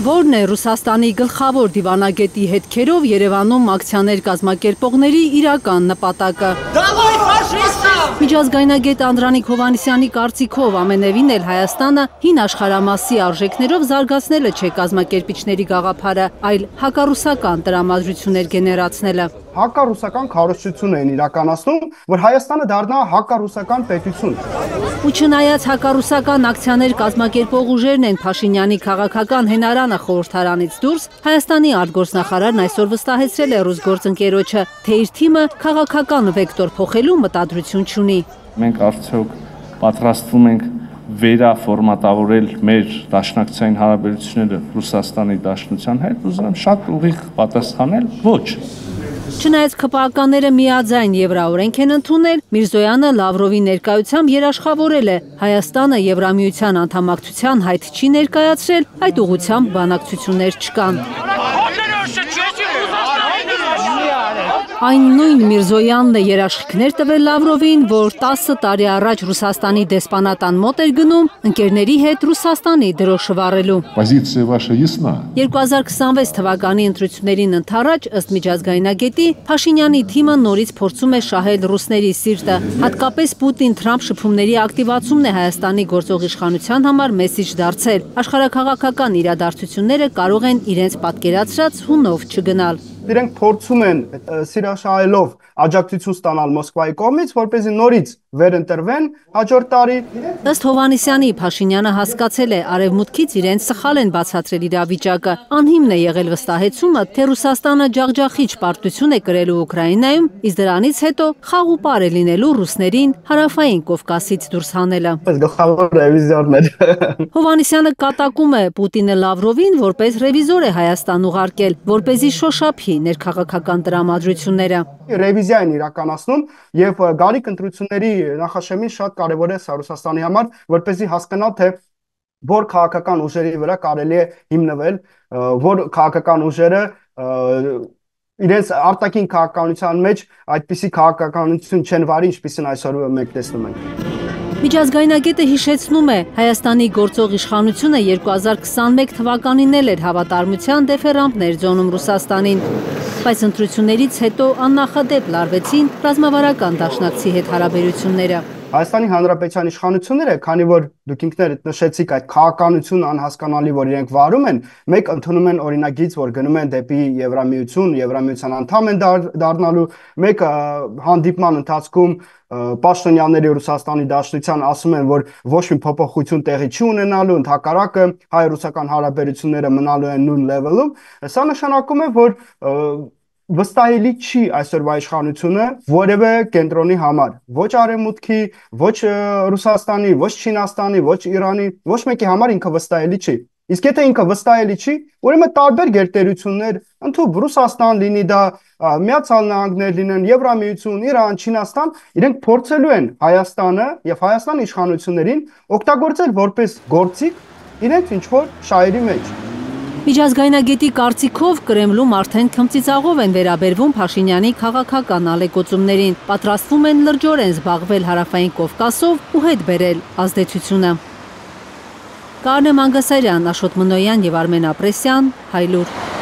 Որն է Ռուսաստանի գլխավոր դիվանագետի հետքերով Երևանում ակցիաներ կազմակերպողների իրական նպատակը։ Միջազգայնագետ Անդրանիկ Հովհաննիսյանի կարծիքով ամենևին էլ Հայաստանը հին աշխարհամասի արժեքներով զարգացնելը չէ կազմակերպիչների գաղափարը, այլ հակառուսական տրամադրություններ գեներացնելը։ Հակառուսական քարոզչություն են իրականացնում, որ Հայաստանը դառնա հակառուսական պետություն։ Ու չնայած հակառուսական ակցիաներ կազմակերպող ուժերն են Փաշինյանի քաղաքական հենարանը խորհրդարանից դուրս, Հայաստանի արտգործնախարարն այսօր վստահեցրել է ռուս գործընկերոջը, թե իր թիմը քաղաքական վեկտոր փոխելու մտադրություն չունի։ Մենք արդյոք պատրաստվում ենք վերաֆորմատավորել մեր դաշնակցային հարաբերությունները Ռուսաստանի Դաշնության հետ, ուզում շատ ուղիղ պատասխանել՝ ոչ։ Չնայած ԿՊԱ-ականները միաձայն եվրաօրենք են ընդունել, Միրզոյանը Լավրովի ներկայությամբ երաշխավորել է Հայաստանը Եվրամիության անդամակցության հայտ չի ներկայացրել, այդ ուղղությամբ բանակցություններ չկան։ Այն նույն Միրզոյանն է երաշխիքներ տվել Լավրովին, որ 10 տարի առաջ Ռուսաստանի դեսպանատան մոտ էր գնում ընկերների հետ Ռուսաստանի դրոշը վառելու։ 2026 թվականի ընտրություններին ընդառաջ, ըստ միջազգայնագետի, Փաշինյանի թիմը նորից փորձում է շահել ռուսների սիրտը։ Հատկապես Պուտին-Թրամփ շփումների ակտիվացումն է Հայաստանի գործող իշխանության համար մեսիջ դարձել։ Աշխարհաքաղաքական իրադարձությունները կարող են իրենց պատկերացրած հունով չգնալ։ Իրենք փորձում են սիրաշահելով աջակցություն ստանալ Մոսկվայի կողմից, որպեսզի նորից վերընտրվեն հաջորդ տարի։ Ըստ Հովհաննիսյանի, Փաշինյանը հասկացել է արևմուտքից իրենց սխալ են բացատրել իրավիճակը։ Անհիմն է եղել վստահեցումը, թե Ռուսաստանը ջախջախիչ պարտություն է կրելու Ուկրաինայում, իսկ դրանից հետո խաղ ու պար է լինելու ռուսներին հարավային Կովկասից դուրս հանելը։ Գլխավոր ռևիզորներ։ Հովհաննիսյանը կատակում է Պուտինը Լավրովին որպես ռևիզոր է Հայաստան ուղարկել, որպեսզի շոշափի ներքաղաքական տրամադրությունները։ Ռևիզիա են իրականացնում եւ գալիք ընտրությունների նախաշեմին շատ կարեւոր է սա Ռուսաստանի համար, որպեսզի հասկանալ, թե որ քաղաքական ուժերի վրա կարելի է հիմնվել, որ քաղաքական ուժերը իրենց արտաքին քաղաքականության մեջ այդպիսի քաղաքականություն չեն վարի, ինչպիսին այսօր մենք տեսնում ենք։ Միջազգայնագետը հիշեցնում է, Հայաստանի գործող իշխանությունը 2021 թվականին էլ էր հավատարմության դեֆերանտներ ձոնում Ռուսաստանին, բայց ընտրություններից հետո աննախադեպ լարվեցին ռազմավարական դաշնակցի հետ հարաբերությունները։ Հայաստանի Հանրապետության իշխանությունները, քանի որ դուք ինքներդ նշեցիք այդ քաղաքականություն անհասկանալի, որ իրենք վարում են, մեկ ընդունում են օրինագիծ, որ գնում են դեպի Եվրամիություն, Եվրամիության անդամ են դառնալու, մեկ հանդիպման ընթացքում Պաշտոնյաների Ռուսաստանի Դաշնության ասում են, որ ոչ մի փոփոխություն տեղի չի ունենալու, ընդհակառակը հայ-ռուսական հարաբերությունները մնալու են նույն լեվելում, սա նշանակում է, որ վստահելի չի այսօրվա իշխանությունը որևէ կենտրոնի համար, ոչ Արևմուտքի, ոչ Ռուսաստանի, ոչ Չինաստանի, ոչ Իրանի, ոչ մեկի համար ինքը վստահելի չի։ Իսկ եթե ինքը վստահելի չի, ուրեմն տարբեր գերտերություններ, ընդհանուր Ռուսաստան լինի դա, Միացյալ Նահանգներ լինեն, Եվրամիություն, Իրան, Չինաստան, իրենք փորձելու են Հայաստանը եւ Հայաստանի իշխանություններին օգտագործել որպես գործիք իրենց ինչ-որ շահերի մեջ։ Միջազգայնագետի կարծիքով Կրեմլում արդեն քմծիծաղով են վերաբերվում Փաշինյանի քաղաքական ալեկոծումներին, պատրաստվում են լրջորեն զբաղվել հարավային Կովկասով ու հետ բերել ազդեցությունը։ Կարնե Մանգասարյան, Աշոտ Մնոյան եւ Արմեն Ապրեսյան, Հայլուր։